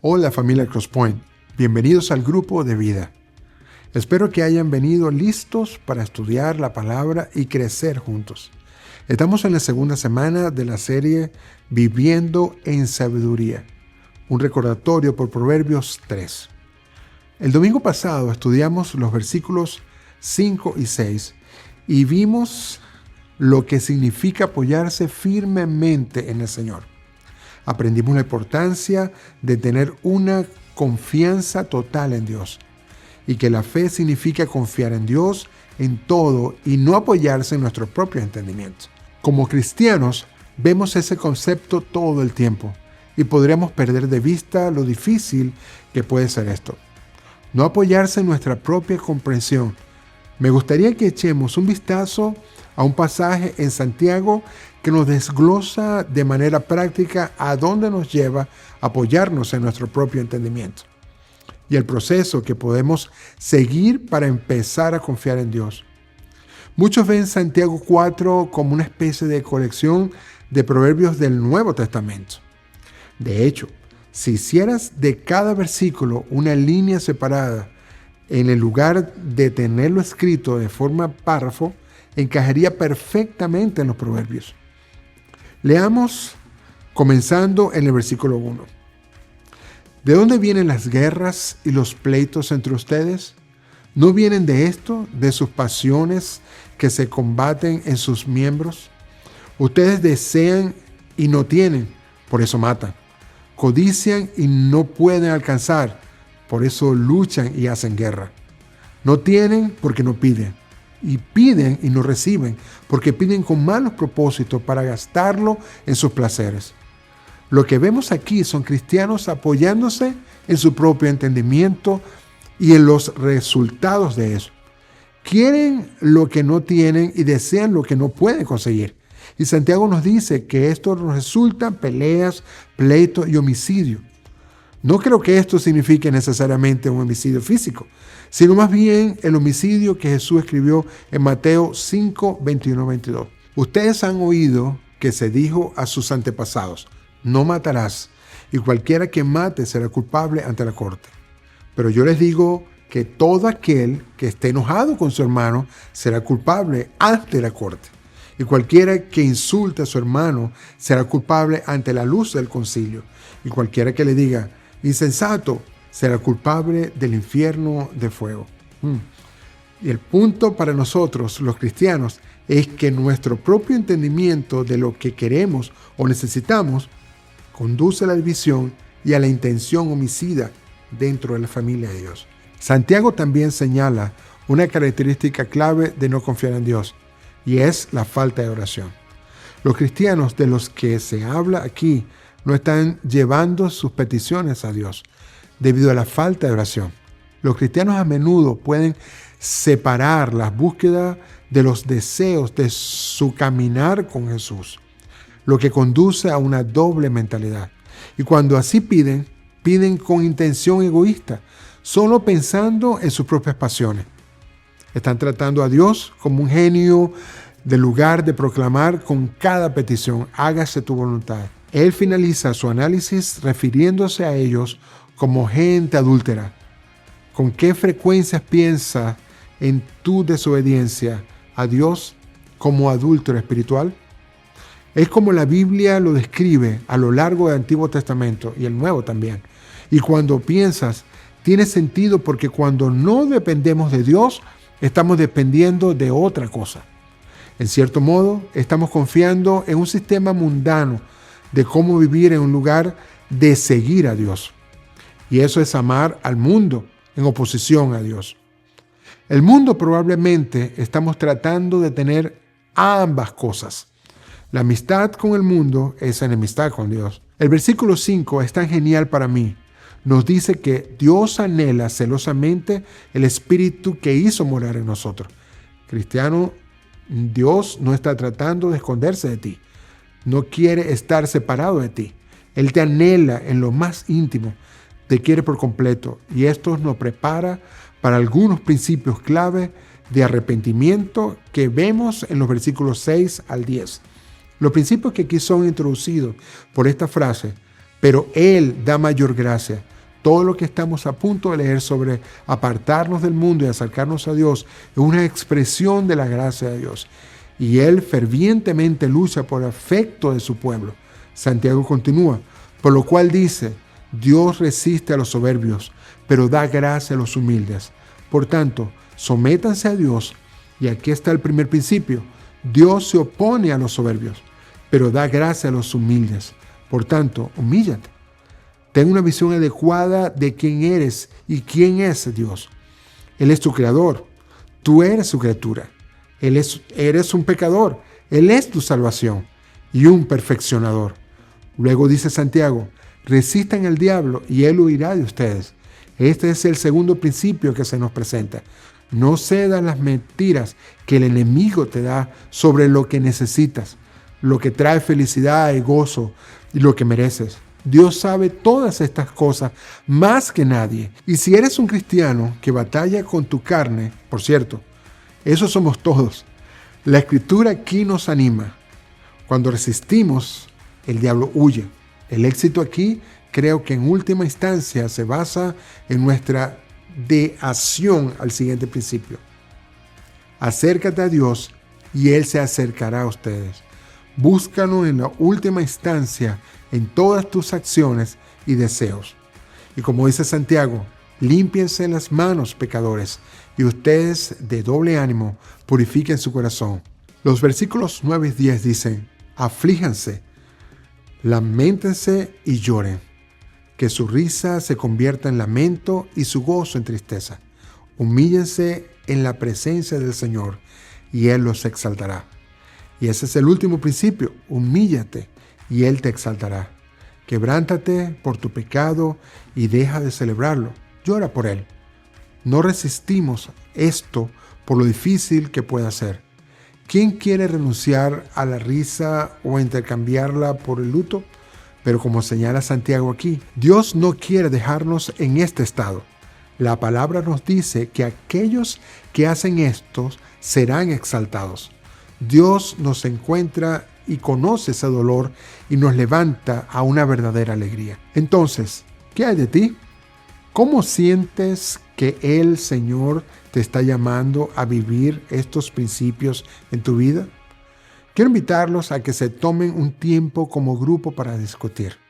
Hola familia Crosspoint, bienvenidos al grupo de vida. Espero que hayan venido listos para estudiar la palabra y crecer juntos. Estamos en la segunda semana de la serie Viviendo en Sabiduría, un recordatorio por Proverbios 3. El domingo pasado estudiamos los versículos 5 y 6 y vimos lo que significa apoyarse firmemente en el Señor. Aprendimos la importancia de tener una confianza total en Dios y que la fe significa confiar en Dios en todo y no apoyarse en nuestro propio entendimiento. Como cristianos, vemos ese concepto todo el tiempo y podríamos perder de vista lo difícil que puede ser esto. No apoyarse en nuestra propia comprensión. Me gustaría que echemos un vistazo a un pasaje en Santiago que nos desglosa de manera práctica a dónde nos lleva a apoyarnos en nuestro propio entendimiento y el proceso que podemos seguir para empezar a confiar en Dios. Muchos ven Santiago 4 como una especie de colección de proverbios del Nuevo Testamento. De hecho, si hicieras de cada versículo una línea separada, en el lugar de tenerlo escrito de forma párrafo, encajaría perfectamente en los proverbios. Leamos comenzando en el versículo 1. ¿De dónde vienen las guerras y los pleitos entre ustedes? ¿No vienen de esto, de sus pasiones que se combaten en sus miembros? Ustedes desean y no tienen, por eso matan. Codician y no pueden alcanzar, por eso luchan y hacen guerra. No tienen porque no piden. Y piden y no reciben, porque piden con malos propósitos para gastarlo en sus placeres. Lo que vemos aquí son cristianos apoyándose en su propio entendimiento y en los resultados de eso. Quieren lo que no tienen y desean lo que no pueden conseguir. Y Santiago nos dice que esto resulta en peleas, pleitos y homicidio. No creo que esto signifique necesariamente un homicidio físico, sino más bien el homicidio que Jesús escribió en Mateo 5, 21-22. Ustedes han oído que se dijo a sus antepasados, no matarás, y cualquiera que mate será culpable ante la corte. Pero yo les digo que todo aquel que esté enojado con su hermano será culpable ante la corte. Y cualquiera que insulte a su hermano será culpable ante la luz del concilio. Y cualquiera que le diga, insensato, será culpable del infierno de fuego. Y el punto para nosotros, los cristianos, es que nuestro propio entendimiento de lo que queremos o necesitamos conduce a la división y a la intención homicida dentro de la familia de Dios. Santiago también señala una característica clave de no confiar en Dios, y es la falta de oración. Los cristianos de los que se habla aquí no están llevando sus peticiones a Dios debido a la falta de oración. Los cristianos a menudo pueden separar las búsquedas de los deseos de su caminar con Jesús, lo que conduce a una doble mentalidad. Y cuando así piden con intención egoísta, solo pensando en sus propias pasiones. Están tratando a Dios como un genio del lugar de proclamar con cada petición, hágase tu voluntad. Él finaliza su análisis refiriéndose a ellos como gente adúltera. ¿Con qué frecuencia piensas en tu desobediencia a Dios como adúltero espiritual? Es como la Biblia lo describe a lo largo del Antiguo Testamento y el Nuevo también. Y cuando piensas, tiene sentido porque cuando no dependemos de Dios, estamos dependiendo de otra cosa. En cierto modo, estamos confiando en un sistema mundano de cómo vivir en un lugar de seguir a Dios. Y eso es amar al mundo en oposición a Dios. El mundo probablemente estamos tratando de tener ambas cosas. La amistad con el mundo es enemistad con Dios. El versículo 5 es tan genial para mí. Nos dice que Dios anhela celosamente el espíritu que hizo morar en nosotros. Cristiano, Dios no está tratando de esconderse de ti. No quiere estar separado de ti. Él te anhela en lo más íntimo. Te quiere por completo. Y esto nos prepara para algunos principios clave de arrepentimiento que vemos en los versículos 6 al 10. Los principios que aquí son introducidos por esta frase, pero Él da mayor gracia, Todo lo que estamos a punto de leer sobre apartarnos del mundo y acercarnos a Dios es una expresión de la gracia de Dios. Y Él fervientemente lucha por el afecto de su pueblo. Santiago continúa, por lo cual dice, Dios resiste a los soberbios, pero da gracia a los humildes. Por tanto, sométanse a Dios. Y aquí está el primer principio. Dios se opone a los soberbios, pero da gracia a los humildes. Por tanto, humíllate. Ten una visión adecuada de quién eres y quién es Dios. Él es tu creador. Tú eres su criatura. Eres un pecador. Él es tu salvación y un perfeccionador. Luego dice Santiago, resistan al diablo y él huirá de ustedes. Este es el segundo principio que se nos presenta. No cedas las mentiras que el enemigo te da sobre lo que necesitas, lo que trae felicidad y gozo y lo que mereces. Dios sabe todas estas cosas más que nadie. Y si eres un cristiano que batalla con tu carne, por cierto, eso somos todos. La Escritura aquí nos anima. Cuando resistimos, el diablo huye. El éxito aquí creo que en última instancia se basa en nuestra adhesión al siguiente principio. Acércate a Dios y Él se acercará a ustedes. Búscalo en la última instancia en todas tus acciones y deseos. Y como dice Santiago, límpiense las manos, pecadores, y ustedes de doble ánimo purifiquen su corazón. Los versículos 9 y 10 dicen, aflíjanse, lamentense y lloren, que su risa se convierta en lamento y su gozo en tristeza. Humíllense en la presencia del Señor y Él los exaltará. Y ese es el último principio, humíllate y Él te exaltará. Quebrántate por tu pecado y deja de celebrarlo. Llora por él. No resistimos esto por lo difícil que pueda ser. ¿Quién quiere renunciar a la risa o intercambiarla por el luto? Pero como señala Santiago aquí, Dios no quiere dejarnos en este estado. La palabra nos dice que aquellos que hacen esto serán exaltados. Dios nos encuentra y conoce ese dolor y nos levanta a una verdadera alegría. Entonces, ¿qué hay de ti? ¿Cómo sientes que el Señor te está llamando a vivir estos principios en tu vida? Quiero invitarlos a que se tomen un tiempo como grupo para discutir.